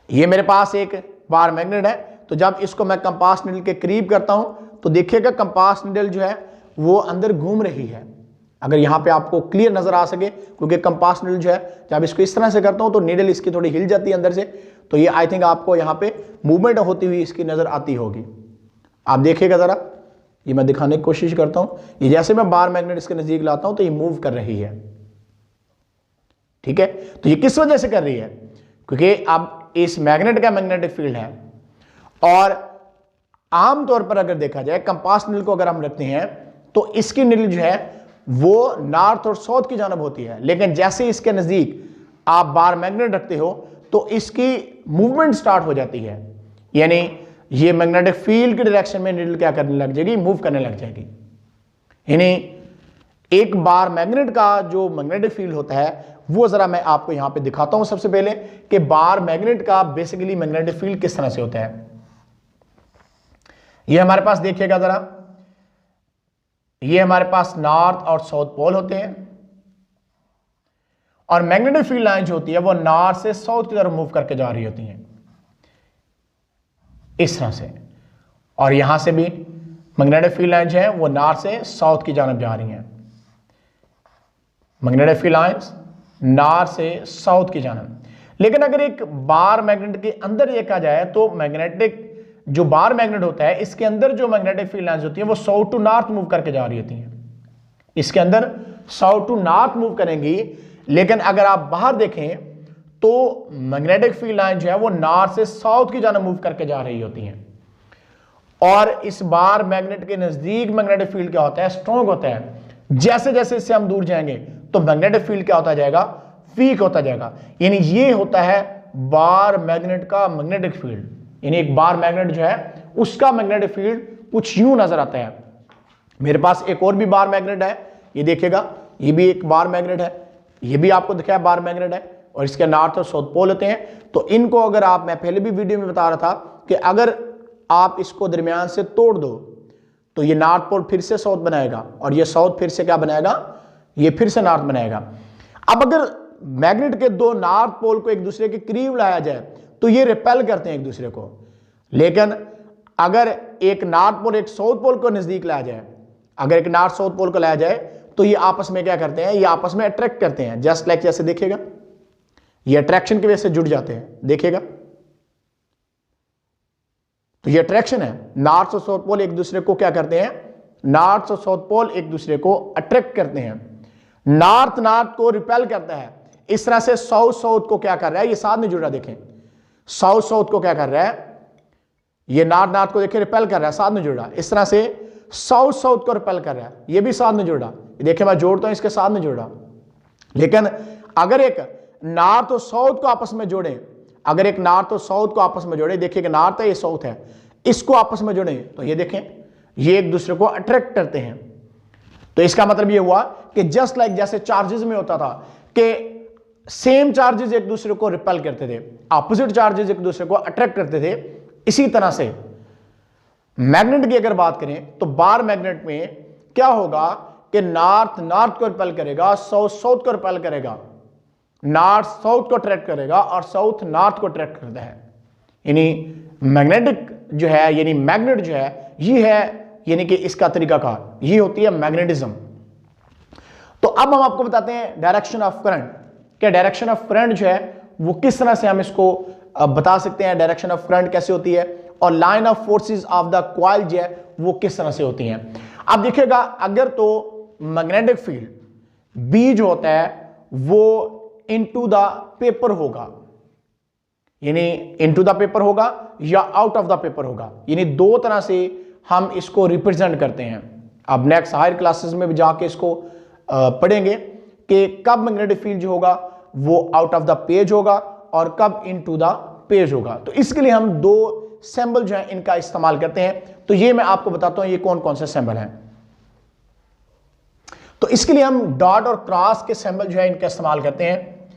ये मेरे पास एक बार मैग्नेट है, तो जब इसको मैं कंपास नीडल के करीब करता हूं तो देखिएगा कंपास नीडल जो है वो अंदर घूम रही है। अगर यहां पे आपको क्लियर नजर आ सके, क्योंकि कंपास नीडल जो है जब इसको इस तरह से करता हूं तो नीडल इसकी थोड़ी हिल जाती है अंदर से, तो ये आई थिंक आपको यहां पे मूवमेंट होती हुई इसकी नजर आती होगी। आप देखिएगा जरा, ये मैं दिखाने की कोशिश करता हूं, ये जैसे मैं बार मैग्नेट इसके नजदीक लाता हूं तो ये मूव कर रही है, ठीक है। तो ये किस वजह से कर रही है, क्योंकि अब इस मैग्नेट का मैग्नेटिक फील्ड है, और आमतौर पर अगर देखा जाए कंपास नीडल को अगर हम रखते हैं तो इसकी नीडल जो है वो नॉर्थ और साउथ की जानब होती है, लेकिन जैसे इसके नजदीक आप बार मैग्नेट रखते हो तो इसकी मूवमेंट स्टार्ट हो जाती है, यानी ये मैग्नेटिक फील्ड की डायरेक्शन में नीडल क्या करने लग जाएगी, मूव करने लग जाएगी। यानी एक बार मैग्नेट का जो मैग्नेटिक फील्ड होता है वो जरा मैं आपको यहां पे दिखाता हूं सबसे पहले कि बार मैग्नेट का बेसिकली मैग्नेटिक फील्ड किस तरह से होता है। ये हमारे पास देखिएगा जरा, ये हमारे पास नॉर्थ और साउथ पोल होते हैं, और मैग्नेटिक फील्ड लाइन जो होती है वो नॉर्थ से साउथ की तरफ मूव करके जा रही होती हैं इस तरह से, और यहां से भी मैग्नेटिक फील्ड लाइन जो है वो नॉर्थ से साउथ की जानब जा रही हैं। मैग्नेटिक फील्ड लाइंस नॉर्थ से साउथ की जानब। लेकिन अगर एक बार मैग्नेट के अंदर देखा जाए तो मैग्नेटिक जो बार मैग्नेट होता है इसके अंदर जो मैग्नेटिक फील्ड लाइंस होती है वो साउथ टू नॉर्थ मूव करके जा रही होती हैं, इसके अंदर साउथ टू नॉर्थ मूव करेंगी। लेकिन अगर आप बाहर देखें तो मैग्नेटिक फील्ड लाइन जो है वो नॉर्थ से साउथ की जानब मूव करके जा रही होती हैं। और इस बार मैग्नेट के नजदीक मैग्नेटिक फील्ड क्या होता है, स्ट्रॉन्ग होता है। जैसे जैसे इससे हम दूर जाएंगे तो मैग्नेटिक फील्ड क्या होता जाएगा, वीक होता जाएगा। यानी ये होता है बार मैग्नेट का मैग्नेटिक फील्ड। यानी एक बार मैग्नेट जो है उसका मैग्नेटिक फील्ड कुछ यूं नजर आता है। मेरे पास एक और भी बार मैग्नेट है, ये देखिएगा, ये भी एक बार मैग्नेट है, ये भी आपको दिखाया बार मैग्नेट है और इसके नॉर्थ और साउथ पोल होते हैं। तो इनको अगर आप, मैं पहले भी वीडियो में बता रहा था कि अगर आप इसको दरमियान से तोड़ दो तो ये नॉर्थ पोल फिर से साउथ बनाएगा और ये साउथ फिर से क्या बनाएगा, ये फिर से नॉर्थ बनाएगा। अब अगर मैग्नेट के दो नॉर्थ पोल को एक दूसरे के करीब लाया जाए तो ये रिपेल करते हैं एक दूसरे को। लेकिन अगर एक नॉर्थ पोल एक साउथ पोल को नजदीक लाया जाए, अगर एक नॉर्थ साउथ पोल को लाया जाए तो ये आपस में क्या करते हैं, ये आपस में अट्रैक्ट करते हैं। जस्ट लाइक जैसे देखिएगा ये अट्रैक्शन की वजह से जुड़ जाते हैं, देखिएगा तो ये अट्रैक्शन है। नॉर्थ और साउथ पोल एक दूसरे को क्या करते हैं, नॉर्थ और साउथ पोल एक दूसरे को अट्रैक्ट करते हैं। नॉर्थ नॉर्थ को रिपेल करता है। इस तरह से साउथ साउथ को क्या कर रहा है, ये साथ में जुड़ रहा है, देखें साउथ साउथ को क्या कर रहा है, ये नॉर्थ नॉर्थ को देखिए रिपेल कर रहा है, साथ में जुड़ रहा है। इस तरह से साउथ साउथ को रिपेल कर रहा है, ये भी साथ में जुड़ रहा, देखिए मैं जोड़ता हूं इसके साथ में जुड़ रहा। लेकिन अगर एक नॉर्थ और साउथ को आपस में जोड़ें, अगर एक नॉर्थ और साउथ को आपस में जोड़े, देखिए कि नॉर्थ है ये साउथ है, इसको आपस में जोड़ें तो ये देखें ये एक दूसरे को अट्रैक्ट करते हैं। तो इसका मतलब ये हुआ कि जस्ट लाइक जैसे चार्जेस में होता था कि सेम चार्जेस एक दूसरे को रिपेल करते थे, ऑपोजिट चार्जेस एक दूसरे को अट्रैक्ट करते थे, इसी तरह से मैग्नेट की अगर बात करें तो बार मैग्नेट में क्या होगा कि नॉर्थ नॉर्थ को रिपेल करेगा, साउथ साउथ को रिपेल करेगा, नॉर्थ साउथ को अट्रैक्ट करेगा और साउथ नॉर्थ को अट्रैक्ट करता है। यानी मैग्नेटिक जो है, यानी मैग्नेट जो है ये है, यानी कि इसका तरीकाकार ये होती है मैग्नेटिज्म। तो अब हम आपको बताते हैं डायरेक्शन ऑफ करंट। क्या डायरेक्शन ऑफ करंट जो है वो किस तरह से हम इसको बता सकते हैं, डायरेक्शन ऑफ करंट कैसे होती है, और line of forces of the coil जो है वो किस तरह से होती हैं। अब देखिएगा अगर तो मैग्नेटिक फील्ड बी जो होता है वो इनटू द पेपर होगा, यानी इनटू द पेपर होगा या आउट ऑफ द पेपर होगा, यानी दो तरह से हम इसको रिप्रेजेंट करते हैं। अब नेक्स्ट हायर क्लासेस में भी जाके इसको पढ़ेंगे कि कब मैग्नेटिक फील्ड जो होगा वो आउट ऑफ द पेज होगा और कब इनटू द पेज होगा। तो इसके लिए हम दो सिंबल जो है इनका इस्तेमाल करते हैं। तो ये मैं आपको बताता हूं ये कौन कौन से सिंबल हैं। तो इसके लिए हम डॉट और क्रॉस के सिंबल जो है इनका इस्तेमाल करते हैं।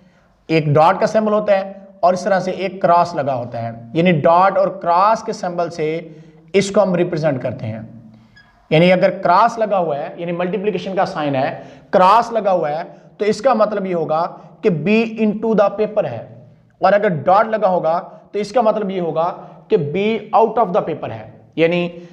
एक डॉट का सिंबल होता है और इस तरह से एक क्रॉस लगा होता है, यानी डॉट और क्रॉस के सिंबल से इसको हम रिप्रेजेंट करते हैं। यानी अगर क्रॉस लगा हुआ है, यानी मल्टीप्लिकेशन का साइन है, क्रॉस लगा हुआ है, तो इसका मतलब ये होगा कि बी इनटू द पेपर है, और अगर डॉट लगा होगा तो इसका मतलब ये होगा कि be out of the paper है। यानी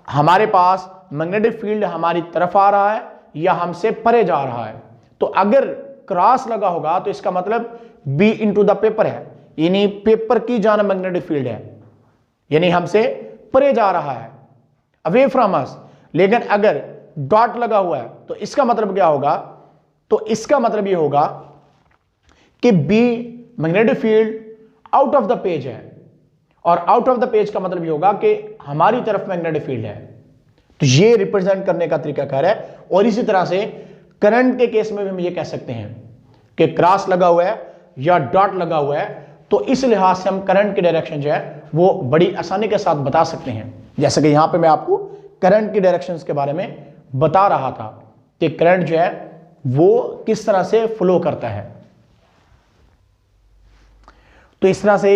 हमारे पास मैग्नेटिक फील्ड हमारी तरफ आ रहा है या हमसे परे जा रहा है। तो अगर क्रॉस लगा होगा तो इसका मतलब बी इनटू द पेपर है, यानी पेपर की जानब मैग्नेटिक फील्ड है, यानी हमसे परे जा रहा है, अवे फ्रॉम अस। लेकिन अगर डॉट लगा हुआ है तो इसका मतलब क्या होगा, तो इसका मतलब ये होगा कि B magnetic field out of the page है, और आउट ऑफ द पेज का मतलब ये होगा कि हमारी तरफ मैग्नेटिक फील्ड है। तो ये रिप्रेजेंट करने का तरीकाकार है। और इसी तरह से करंट के केस में भी हम ये कह सकते हैं कि क्रॉस लगा हुआ है या डॉट लगा हुआ है, तो इस लिहाज से हम करंट की डायरेक्शन जो है वो बड़ी आसानी के साथ बता सकते हैं। जैसे कि यहां पे मैं आपको करंट की डायरेक्शंस के बारे में बता रहा था कि करंट जो है वो किस तरह से फ्लो करता है। तो इस तरह से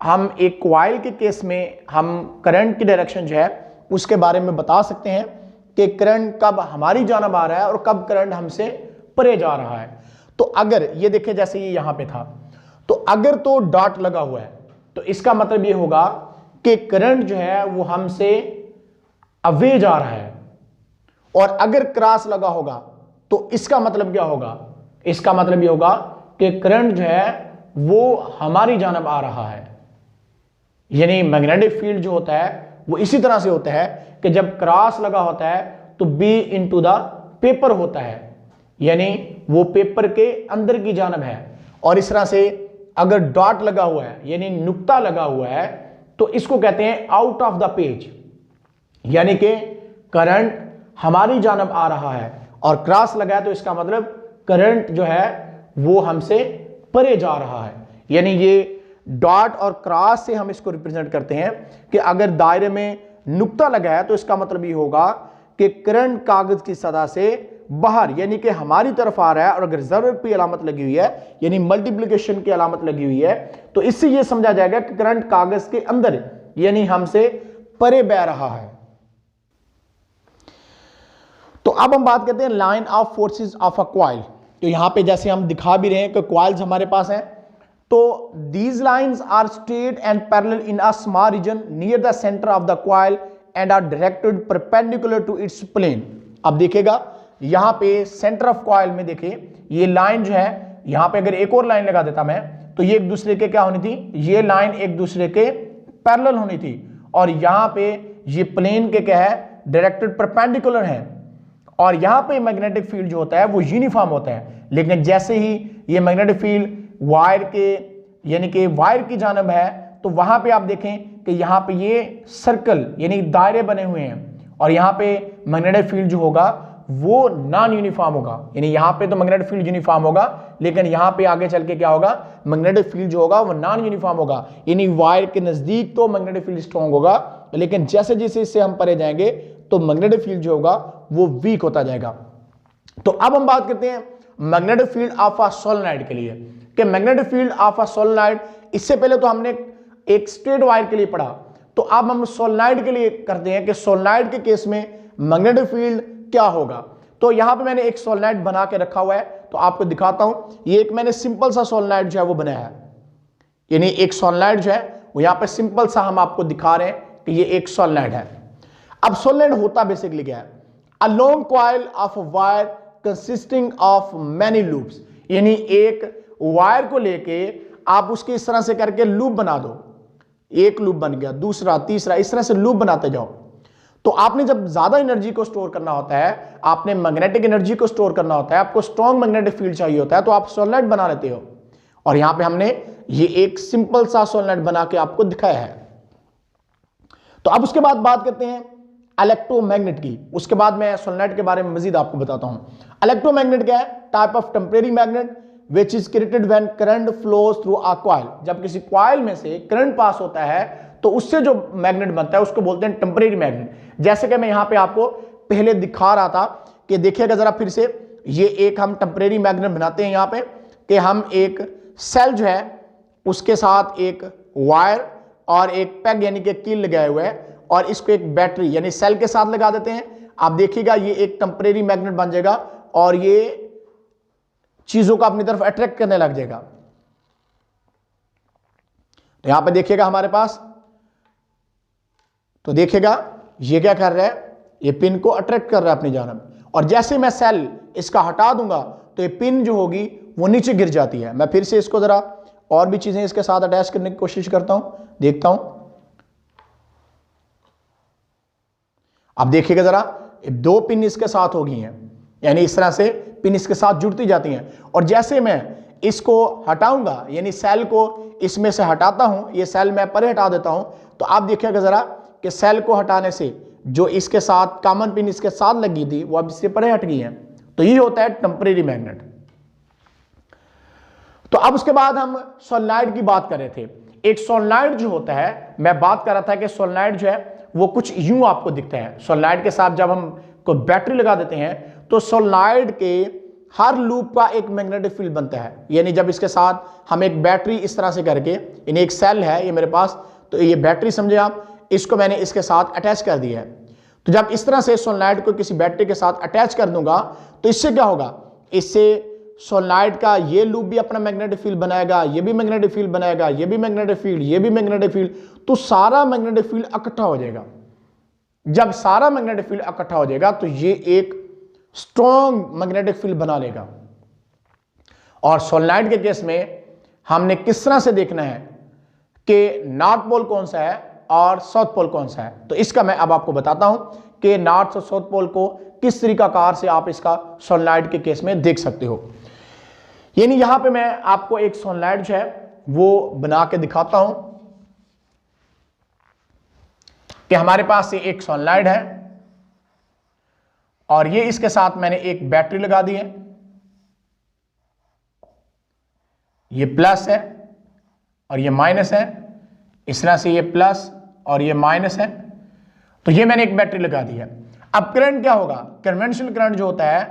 हम एक कॉइल के केस में हम करंट की डायरेक्शन जो है उसके बारे में बता सकते हैं कि करंट कब हमारी जानब आ रहा है और कब करंट हमसे परे जा रहा है। तो अगर ये देखें जैसे ये यहां पे था, तो अगर तो डॉट लगा हुआ है तो इसका मतलब ये होगा कि करंट जो है वो हमसे अवे जा रहा है, और अगर क्रॉस लगा होगा तो इसका मतलब क्या होगा इसका मतलब ये होगा कि करंट जो है वो हमारी जानब आ रहा है। यानी मैग्नेटिक फील्ड जो होता है वो इसी तरह से होता है कि जब क्रॉस लगा होता है तो बी इनटू द पेपर होता है, यानी वो पेपर के अंदर की जानब है। और इस तरह से अगर डॉट लगा हुआ है यानी नुक्ता लगा हुआ है तो इसको कहते हैं आउट ऑफ द पेज, यानी कि करंट हमारी जानब आ रहा है। और क्रॉस लगा है तो इसका मतलब करंट जो है वो हमसे परे जा रहा है। यानी ये डॉट और क्रॉस से हम इसको रिप्रेजेंट करते हैं कि अगर दायरे में नुक्ता लगा है तो इसका मतलब ये होगा कि करंट कागज की सतह से बाहर यानी कि हमारी तरफ आ रहा है। और अगर ज़रूरत की अलामत लगी हुई है यानी मल्टीप्लिकेशन की अलामत लगी हुई है तो इससे यह समझा जाएगा कि करंट कागज के अंदर यानी हमसे परे बह रहा है। तो अब हम बात करते हैं line of forces of a coil. तो यहां पे जैसे हम दिखा भी रहे हैं कि कॉइल्स हमारे पास हैं, तो these lines are straight and parallel in a small region near the centre of the coil and are directed perpendicular to its plane. अब देखिएगा यहां पे सेंटर ऑफ कॉइल में देखिए ये लाइन जो है, यहां पे अगर एक और लाइन लगा देता मैं तो ये एक दूसरे के क्या होनी थी, ये लाइन एक दूसरे के पैरेलल होनी थी। और यहां पे ये प्लेन के क्या है, डायरेक्टेड परपेंडिकुलर है। और यहां पे मैग्नेटिक फील्ड जो होता है वो यूनिफॉर्म होता है। लेकिन जैसे ही ये मैग्नेटिक फील्ड वायर के यानी कि वायर की जानब है तो वहां पे आप देखें कि यहां पे ये सर्कल यानी दायरे बने हुए हैं। और यहां पे मैग्नेटिक फील्ड जो होगा वो नॉन यूनिफॉर्म होगा। यानी यहां पे तो मैग्नेटिक फील्ड यूनिफॉर्म होगा लेकिन यहां पे आगे चल के क्या होगा, मैग्नेटिक फील्ड जो होगा वो नॉन यूनिफॉर्म होगा। यानी वायर के नजदीक तो मैग्नेटिक फील्ड स्ट्रॉन्ग होगा लेकिन जैसे जैसे इससे हम परे जाएंगे तो मैग्नेटिक फील्ड जो होगा वो वीक होता जाएगा। तो अब हम बात करते हैं magnetic field of a solenoid के लिए कि magnetic field of a solenoid, इससे पहले तो हमने एक स्ट्रेट वायर के लिए पढ़ा, तो अब हम सोलेनॉइड के लिए करते हैं कि सोलेनॉइड के केस में मैग्नेटिक फील्ड क्या होगा। तो यहां पे मैंने एक सोलेनॉइड बना के रखा हुआ है तो आपको दिखाता हूं। ये एक मैंने सिंपल सा सोलेनॉइड जो है वो बनाया है, यानी एक सोलेनॉइड जो है वो यहां पे सिंपल सा हम आपको दिखा रहे हैं कि ये एक सोलेनॉइड है। अब सोलेनॉइड होता बेसिकली क्या है, a long coil of wire consisting of many loops, यानी एक वायर को लेके आप उसके इस तरह से करके लूप बना दो, एक लूप बन गया, दूसरा, तीसरा, इस तरह से लूप बनाते जाओ। तो आपने जब ज्यादा एनर्जी को स्टोर करना होता है, आपने मैग्नेटिक एनर्जी को स्टोर करना होता है, आपको स्ट्रॉन्ग मैग्नेटिक फील्ड चाहिए होता है तो आप सोलेनॉइड बना लेते हो। और यहां पे हमने ये एक सिंपल सा सोलेनॉइड बना के आपको दिखाया है। तो अब उसके बाद बात करते हैं इलेक्ट्रोमैग्नेट की। उसके बाद मैं सोलेनॉइड के बारे में मजीद आपको बताता हूं। इलेक्ट्रोमैग्नेट क्या है, type of temporary magnet which is created when current flows through a coil. जब किसी कॉइल में से करंट पास होता है तो उससे जो मैग्नेट बनता है उसको बोलते हैं टेम्परेरी मैग्नेट। जैसे कि मैं यहां पे आपको पहले दिखा रहा था कि देखिएगा जरा फिर से, ये एक हम टेम्परेरी मैग्नेट बनाते हैं यहां पे कि हम एक सेल जो है उसके साथ एक वायर और एक पेग यानी कि कील लगाए हुए है और इसको एक बैटरी यानी सेल के साथ लगा देते हैं। आप देखिएगा ये एक टेम्परेरी मैग्नेट बन जाएगा और ये चीजों को अपनी तरफ अट्रैक्ट करने लग जाएगा। तो यहां पे देखिएगा हमारे पास, तो देखिएगा ये क्या कर रहा है, ये पिन को अट्रैक्ट कर रहा है अपनी जानब। और जैसे मैं सेल इसका हटा दूंगा तो ये पिन जो होगी वो नीचे गिर जाती है। मैं फिर से इसको जरा और भी चीजें इसके साथ अटैच करने की कोशिश करता हूं, देखता हूं। अब देखिएगा जरा, दो पिन इसके साथ हो गई हैं, यानी इस तरह से पिन इसके साथ जुड़ती जाती हैं। और जैसे मैं इसको हटाऊंगा यानी सेल को इसमें से हटाता हूं, ये सेल मैं परे हटा देता हूं, तो आप देखिएगा जरा कि सेल को हटाने से जो इसके साथ कॉमन पिन इसके साथ लगी थी वो अब इससे परे हट गई है। तो ये होता है टेम्परेरी मैग्नेट। तो अब उसके बाद हम सोलेनॉइड की बात कर रहे थे। एक सोलेनॉइड जो होता है, मैं बात कर रहा था कि सोलेनॉइड जो है वो कुछ यूं आपको दिखता है। सोलेनॉइड के साथ जब हम कोई बैटरी लगा देते हैं तो सोलेनॉइड के हर लूप का एक मैग्नेटिक फील्ड बनता है। यानी जब इसके साथ हम एक बैटरी इस तरह से करके, यानी एक सेल है ये मेरे पास, तो ये बैटरी समझे आप, इसको मैंने इसके साथ अटैच कर दिया है। तो जब इस तरह से सोलेनॉइड को किसी बैटरी के साथ अटैच कर दूंगा तो इससे क्या होगा, इससे सोलेनॉइड का ये लूप भी अपना मैग्नेटिक फील्ड बनाएगा, ये भी मैग्नेटिक फील्ड बनाएगा, ये भी मैग्नेटिक फील्ड, ये भी मैग्नेटिक फील्ड, तो सारा मैग्नेटिक फील्ड इकट्ठा हो जाएगा। जब सारा मैग्नेटिक फील्ड इकट्ठा हो जाएगा तो ये एक स्ट्रॉन्ग मैग्नेटिक फील्ड बना लेगा। और सोलेनॉइड के केस में हमने किस तरह से देखना है कि नॉर्थ पोल कौन सा है और साउथ पोल कौन सा है। तो इसका मैं अब आपको बताता हूं कि नॉर्थ और साउथ पोल को किस तरीकाकार से आप इसका सोलेनॉइड के केस में देख सकते हो। यानी यहां पे मैं आपको एक सोलेनॉइड जो है वो बना के दिखाता हूं कि हमारे पास ये एक सोलेनॉइड है और ये इसके साथ मैंने एक बैटरी लगा दी है, ये प्लस है और ये माइनस है, इस तरह से ये प्लस और ये माइनस है। तो ये मैंने एक बैटरी लगा दी है। अब करंट क्या होगा, कन्वेंशनल करंट जो होता है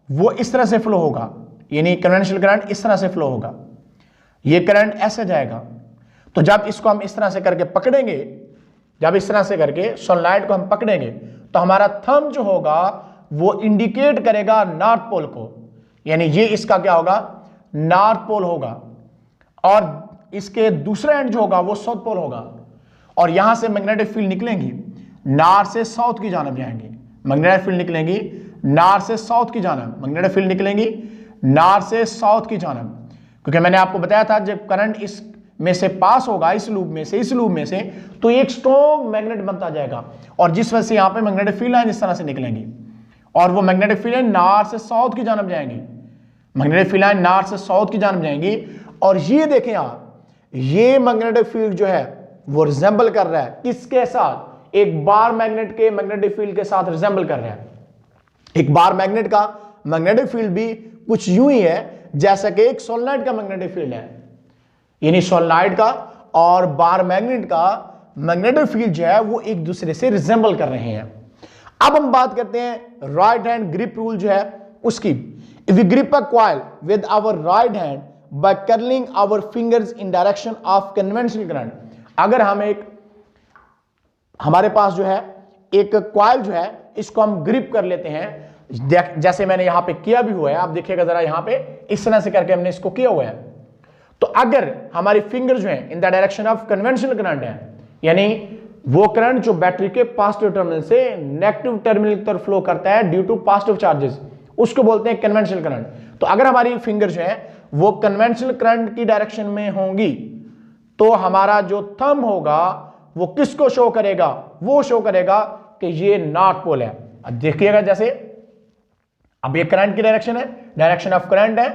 वो इस तरह से फ्लो होगा, यानी कन्वेंशनल करंट इस तरह से फ्लो होगा, ये करंट ऐसे जाएगा। तो जब इसको हम इस तरह से करके पकड़ेंगे, जब इस तरह से करके सोलेनॉइड को हम पकड़ेंगे तो हमारा थंब जो होगा वो इंडिकेट करेगा नॉर्थ पोल को, यानी ये इसका क्या होगा, नॉर्थ पोल होगा, और इसके दूसरा एंड जो होगा वो साउथ पोल होगा। और यहां से मैग्नेटिक फील्ड निकलेंगी, नॉर्थ से साउथ की जानब जाएंगी, मैग्नेटिक फील्ड निकलेंगी नॉर्थ से साउथ की जानब, मैग्नेटिक फील्ड निकलेंगी नॉर्थ से साउथ की जानब। क्योंकि मैंने आपको बताया था जब करंट इस में से पास होगा, इस लूप में से, इस लूप में से, तो एक स्ट्रॉन्ग मैग्नेट बनता जाएगा और जिस वजह से यहां पे मैग्नेटिक फील्ड लाइन इस तरह से निकलेंगी और वो मैग्नेटिक फील्ड लाइन नॉर्थ से साउथ की जानब जाएंगी, मैग्नेटिक फील्ड लाइन नॉर्थ से साउथ की जानब जाएंगी। और ये देखें आप, ये मैग्नेटिक फील्ड जो है वो रिजेंबल कर रहा है किसके साथ, एक बार मैग्नेट के मैग्नेटिक फील्ड के साथ रिजेंबल कर रहा है। एक बार मैग्नेट का मैग्नेटिक फील्ड भी कुछ यूं ही है जैसा कि एक सोलेनॉइड का मैग्नेटिक फील्ड है, यानी सोलेनॉइड का और बार मैग्नेट का मैग्नेटिक फील्ड जो है वो एक दूसरे से रिजेंबल कर रहे हैं। अब हम बात करते हैं राइट हैंड ग्रिप रूल जो है उसकी। If we grip a coil with our right hand by curling our fingers in direction of conventional current, अगर हम हमारे पास जो है एक कॉइल जो है इसको हम ग्रिप कर लेते हैं, जैसे मैंने यहां पे किया भी हुआ है, आप देखिएगा जरा यहां पे इस तरह से करके हमने इसको किया हुआ है। तो अगर हमारी फिंगर जो है इन the direction of conventional current है, यानी वो करंट जो बैटरी के पॉजिटिव टर्मिनल से नेगेटिव टर्मिनल की तरफ फ्लो करता है ड्यू टू पॉजिटिव चार्जेस, उसको बोलते हैं कन्वेंशनल करंट। तो अगर हमारी फिंगर जो है वो कन्वेंशनल करंट की डायरेक्शन में होंगी तो हमारा जो थंब होगा वो किसको शो करेगा, वो शो करेगा कि ये नॉर्थ पोल है। अब देखिएगा जैसे अब ये करंट की डायरेक्शन है, डायरेक्शन ऑफ करंट है,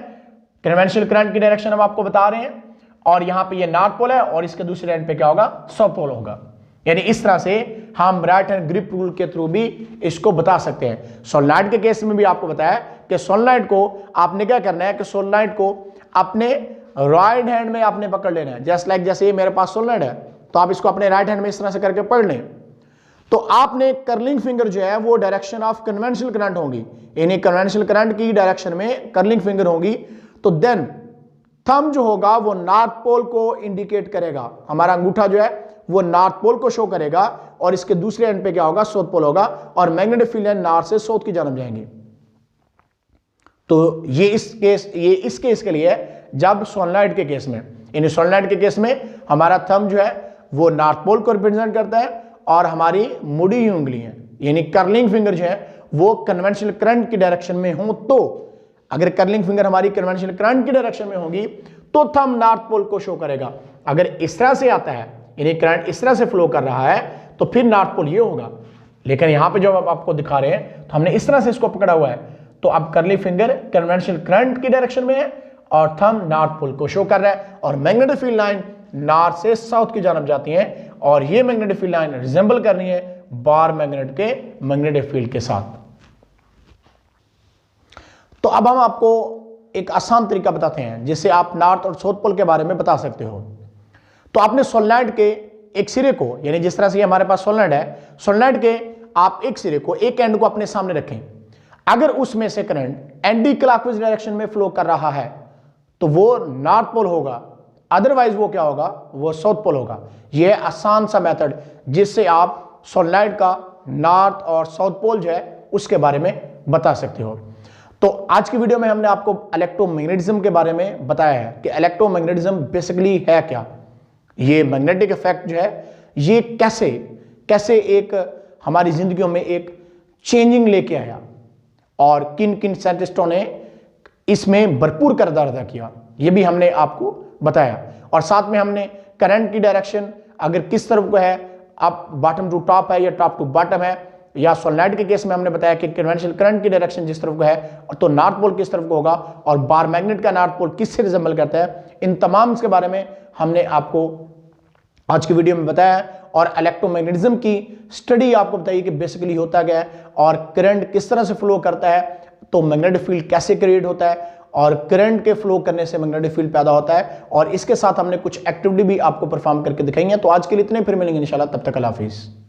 कन्वेंशनल करंट की डायरेक्शन हम आपको बता रहे हैं, और यहां पे ये नॉर्थ पोल है और इसके दूसरे एंड पे क्या होगा, साउथ पोल होगा। यानी इस तरह से हम राइट हैंड ग्रिप रूल के थ्रू भी इसको बता सकते हैं। सोलेनॉइड के केस में भी आपको बताया कि सोलेनॉइड को आपने क्या करना है कि सोलेनॉइड को अपने राइट हैंड में आपने पकड़ लेना है। जस्ट लाइक जैसे मेरे पास सोलेनॉइड है तो आप इसको अपने राइट हैंड में इस तरह से करके पकड़ लें, तो आपने कर्लिंग फिंगर जो है वो डायरेक्शन ऑफ कन्वेंशनल करंट होगी, यानी कन्वेंशनल करंट की डायरेक्शन में कर्लिंग फिंगर होगी। तो देन थंब जो होगा वो नॉर्थ पोल को इंडिकेट करेगा, हमारा अंगूठा जो है वो नॉर्थ पोल को शो करेगा और इसके दूसरे एंड पे क्या होगा, साउथ पोल होगा, और मैग्नेटिक फील्ड लाइन नॉर्थ से साउथ की जानब जाएंगे। तो ये इस केस के लिए जब सोलेनॉइड के केस में, यानी सोलेनॉइड के केस में हमारा थंब जो है वो नॉर्थ पोल को रिप्रेजेंट करता है और हमारी मुड़ी हुई उंगलियां यानी कर्लिंग फिंगर जो है वो कन्वेंशनल करंट की डायरेक्शन में हो, तो अगर कर्लिंग फिंगर हमारी कन्वेंशनल करंट की डायरेक्शन में होगी तो थंब नॉर्थ पोल को शो करेगा। अगर इस तरह से आता है, यानी करंट इस तरह से फ्लो कर रहा है, तो फिर नॉर्थ पोल ये होगा। लेकिन यहां पे जो आपको दिखा रहे हैं तो हमने इस तरह से इसको पकड़ा हुआ है, तो अब कर्ली फिंगर कन्वेंशनल करंट की डायरेक्शन में है और थंब नॉर्थ पोल को शो कर रहा है, और मैग्नेटिक फील्ड लाइन नॉर्थ से साउथ की जानब जाती है, और ये मैग्नेटिक फील्ड लाइन रिजेंबल कर रही है बार मैग्नेट के मैग्नेटिक फील्ड के साथ। तो अब हम आपको एक आसान तरीका बताते हैं जिससे आप नॉर्थ और साउथ पोल के बारे में बता सकते हो। तो आपने सोलेनॉइड के एक सिरे को, यानी जिस तरह से हमारे पास सोलेनॉइड है, सोलेनॉइड के आप एक सिरे को, एक एंड को अपने सामने रखें। अगर उसमें से करंट एंटी क्लॉकवाइज डायरेक्शन में फ्लो कर रहा है तो वो नॉर्थ पोल होगा, अदरवाइज वो क्या होगा, वो साउथ पोल होगा। यह आसान सा मेथड जिससे आप सोलेनॉइड का नॉर्थ और साउथ पोल जो है उसके बारे में बता सकते हो। तो आज की वीडियो में हमने आपको इलेक्ट्रोमैग्नेटिज्म के बारे में बताया है कि इलेक्ट्रोमैग्नेटिज्म बेसिकली है क्या, ये मैग्नेटिक इफेक्ट जो है ये कैसे एक हमारी जिंदगियों में एक चेंजिंग लेके आया, और किन किन साइंटिस्टों ने इसमें भरपूर किरदार अदा किया, ये भी हमने आपको बताया। और साथ में हमने करंट की डायरेक्शन अगर किस तरफ को है, आप बॉटम टू टॉप है या टॉप टू बॉटम है, या सोलेनॉइड के केस में हमने बताया कि कन्वेंशनल करंट की डायरेक्शन जिस तरफ को है तो नॉर्थ पोल किस तरफ को होगा, और बार मैग्नेट का नॉर्थ पोल किससे रिजेंबल करता है, इन तमाम के बारे में हमने आपको आज की वीडियो में बताया है। और इलेक्ट्रोमैग्नेटिज्म की स्टडी आपको बताइए कि बेसिकली होता क्या है और करंट किस तरह से फ्लो करता है, तो मैग्नेटिक फील्ड कैसे क्रिएट होता है और करंट के फ्लो करने से मैग्नेटिक फील्ड पैदा होता है, और इसके साथ हमने कुछ एक्टिविटी भी आपको परफॉर्म करके दिखाई है। तो आज के लिए इतने, फिर मिलेंगे इंशाल्लाह, तब तक अल्लाह हाफिज़।